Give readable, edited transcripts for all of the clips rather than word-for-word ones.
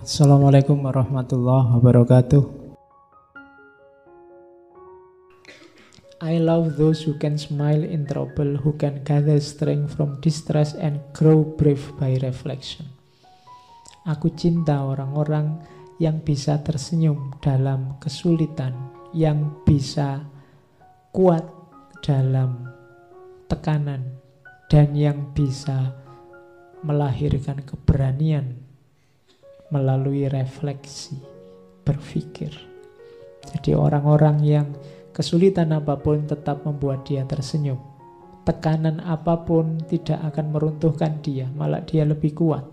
Assalamualaikum warahmatullahi wabarakatuh. I love those who can smile in trouble, who can gather strength from distress and grow brave by reflection. Aku cinta orang-orang yang bisa tersenyum dalam kesulitan, yang bisa kuat dalam tekanan, dan yang bisa melahirkan keberanian melalui refleksi, berpikir. Jadi orang-orang yang kesulitan apapun tetap membuat dia tersenyum. Tekanan apapun tidak akan meruntuhkan dia, malah dia lebih kuat.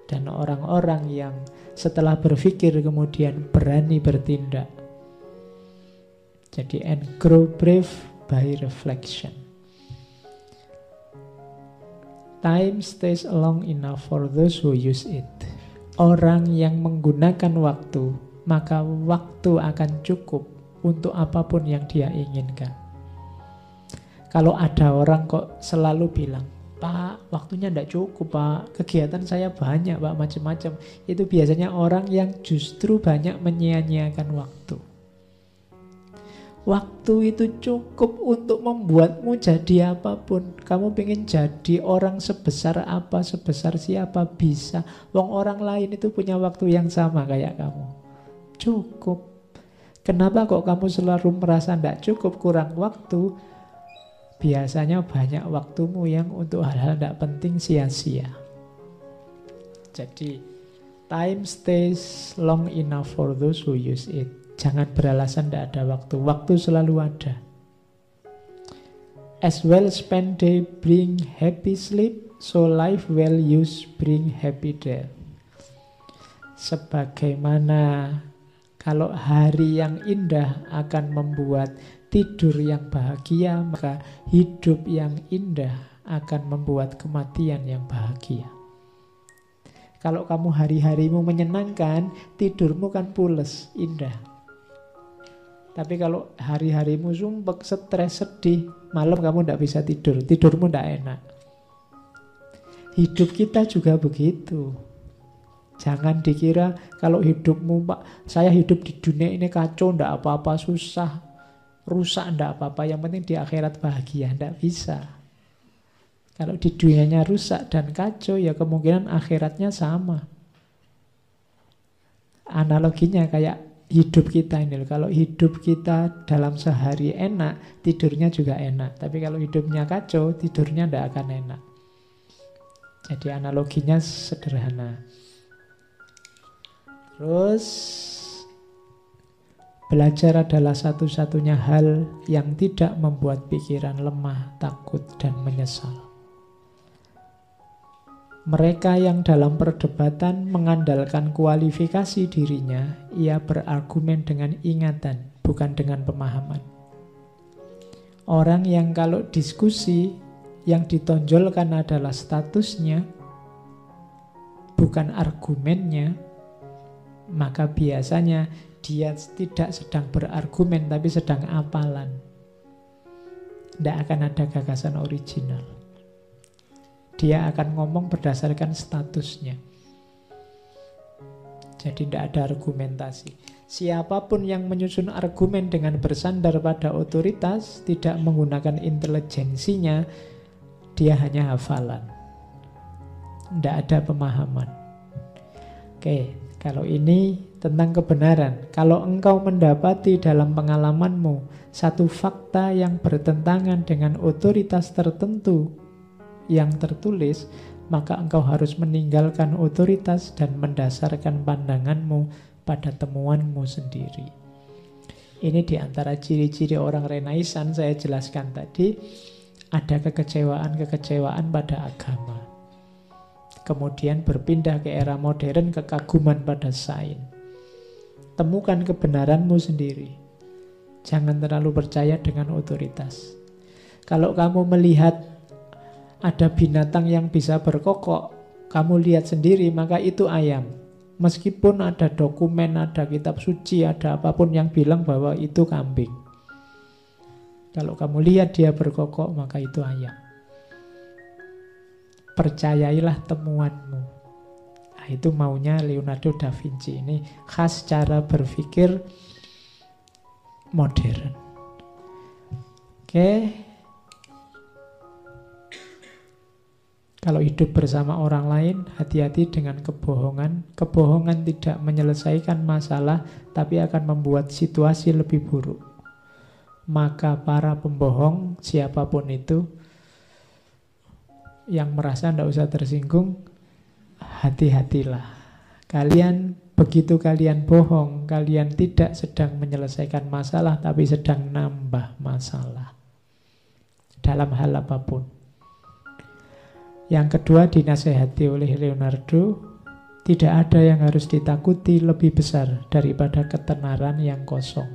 Dan orang-orang yang setelah berpikir kemudian berani bertindak. Jadi and grow brave by reflection. Time stays long enough for those who use it. Orang yang menggunakan waktu, maka waktu akan cukup untuk apapun yang dia inginkan. Kalau ada orang kok selalu bilang, "Pak, waktunya tidak cukup, Pak. Kegiatan saya banyak, Pak, macam-macam." Itu biasanya orang yang justru banyak menyia-nyiakan waktu. Waktu itu cukup untuk membuatmu jadi apapun. Kamu pengen jadi orang sebesar apa, sebesar siapa, bisa. Wong orang lain itu punya waktu yang sama kayak kamu. Cukup. Kenapa kok kamu selalu merasa tidak cukup, kurang waktu? Biasanya banyak waktumu yang untuk hal-hal tidak penting sia-sia. Jadi, time stays long enough for those who use it. Jangan beralasan tidak ada waktu. Waktu selalu ada. As well spent day bring happy sleep, so life well used bring happy death. Sebagaimana kalau hari yang indah akan membuat tidur yang bahagia, maka hidup yang indah akan membuat kematian yang bahagia. Kalau kamu hari-harimu menyenangkan, tidurmu kan pules, indah. Tapi kalau hari-harimu sumpek, stres, sedih, malam kamu tidak bisa tidur, tidurmu tidak enak. Hidup kita juga begitu. Jangan dikira kalau hidupmu, "Pak, saya hidup di dunia ini kacau, tidak apa-apa, susah, rusak, tidak apa-apa, yang penting di akhirat bahagia." Tidak bisa. Kalau di dunianya rusak dan kacau, ya kemungkinan akhiratnya sama. Analoginya kayak hidup kita ini. Kalau hidup kita dalam sehari enak, tidurnya juga enak. Tapi kalau hidupnya kacau, tidurnya tidak akan enak. Jadi analoginya sederhana. Terus, belajar adalah satu-satunya hal yang tidak membuat pikiran lemah, takut, dan menyesal. Mereka yang dalam perdebatan mengandalkan kualifikasi dirinya, ia berargumen dengan ingatan, bukan dengan pemahaman. Orang yang kalau diskusi, yang ditonjolkan adalah statusnya, bukan argumennya, maka biasanya dia tidak sedang berargumen, tapi sedang apalan. Tidak akan ada gagasan original. Dia akan ngomong berdasarkan statusnya. Jadi tidak ada argumentasi. Siapapun yang menyusun argumen dengan bersandar pada otoritas, tidak menggunakan intelijensinya, dia hanya hafalan. Tidak ada pemahaman. Oke, kalau ini tentang kebenaran. Kalau engkau mendapati dalam pengalamanmu satu fakta yang bertentangan dengan otoritas tertentu yang tertulis, maka engkau harus meninggalkan otoritas dan mendasarkan pandanganmu pada temuanmu sendiri. Ini diantara ciri-ciri orang Renaissance saya jelaskan tadi. Ada kekecewaan-kekecewaan pada agama. Kemudian berpindah ke era modern, kekaguman pada sains. Temukan kebenaranmu sendiri. Jangan terlalu percaya dengan otoritas. Kalau kamu melihat ada binatang yang bisa berkokok, kamu lihat sendiri, maka itu ayam. Meskipun ada dokumen, ada kitab suci, ada apapun yang bilang bahwa itu kambing. Kalau kamu lihat dia berkokok, maka itu ayam. Percayailah temuanmu. Nah, itu maunya Leonardo da Vinci. Ini khas cara berpikir modern. Oke. Kalau hidup bersama orang lain, hati-hati dengan kebohongan. Kebohongan tidak menyelesaikan masalah, tapi akan membuat situasi lebih buruk. Maka para pembohong, siapapun itu, yang merasa tidak usah tersinggung, hati-hatilah. Kalian, begitu kalian bohong, kalian tidak sedang menyelesaikan masalah, tapi sedang nambah masalah. Dalam hal apapun. Yang kedua, dinasehati oleh Leonardo, tidak ada yang harus ditakuti lebih besar daripada ketenaran yang kosong.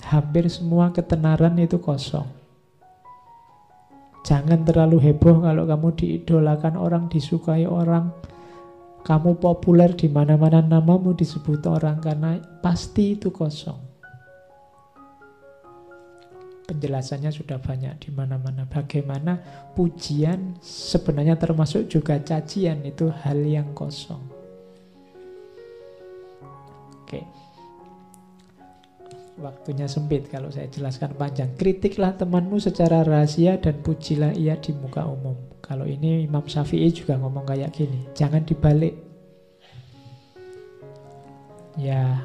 Hampir semua ketenaran itu kosong. Jangan terlalu heboh kalau kamu diidolakan orang, disukai orang, kamu populer di mana-mana, namamu disebut orang, karena pasti itu kosong. Penjelasannya sudah banyak di mana-mana. Bagaimana pujian sebenarnya termasuk juga cacian, itu hal yang kosong. Oke. Waktunya sempit kalau saya jelaskan panjang. Kritiklah temanmu secara rahasia dan pujilah ia di muka umum. Kalau ini Imam Syafi'i juga ngomong kayak gini. Jangan dibalik. Ya,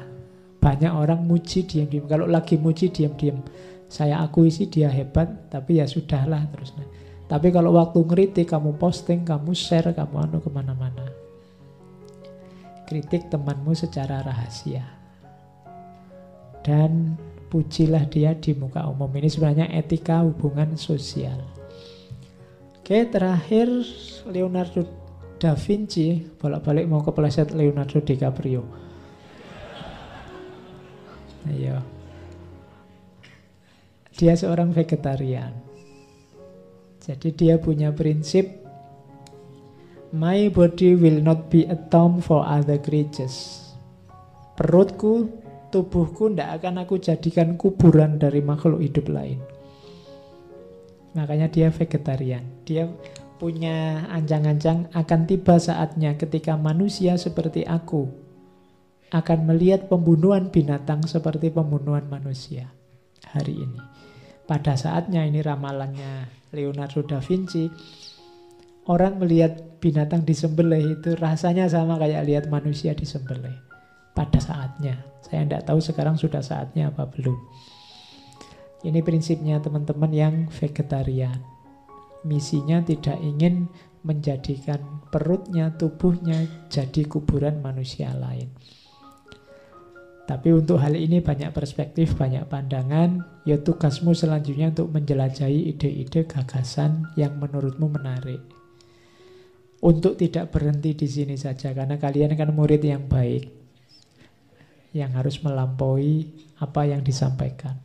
banyak orang muji diam-diam. Kalau lagi muji diam-diam. Saya akui sih dia hebat, tapi ya sudahlah terus. Tapi kalau waktu ngeritik, kamu posting, kamu share, kamu kemana-mana. Kritik temanmu secara rahasia. Dan pujilah dia di muka umum. Ini sebenarnya etika hubungan sosial. Oke, terakhir Leonardo da Vinci. Bolak-balik mau kepleset Leonardo DiCaprio. Ayo. Dia seorang vegetarian. Jadi dia punya prinsip, my body will not be a tomb for other creatures. Perutku, tubuhku tidak akan aku jadikan kuburan dari makhluk hidup lain. Makanya dia vegetarian. Dia punya ancang-ancang akan tiba saatnya ketika manusia seperti aku akan melihat pembunuhan binatang seperti pembunuhan manusia hari ini. Pada saatnya, ini ramalannya Leonardo da Vinci, orang melihat binatang disembelih itu rasanya sama kayak lihat manusia disembelih. Pada saatnya. Saya tidak tahu sekarang sudah saatnya apa belum. Ini prinsipnya teman-teman yang vegetarian. Misinya tidak ingin menjadikan perutnya, tubuhnya jadi kuburan manusia lain. Tapi untuk hal ini banyak perspektif, banyak pandangan. Ya tugasmu selanjutnya untuk menjelajahi ide-ide, gagasan yang menurutmu menarik. Untuk tidak berhenti di sini saja, karena kalian kan murid yang baik, yang harus melampaui apa yang disampaikan.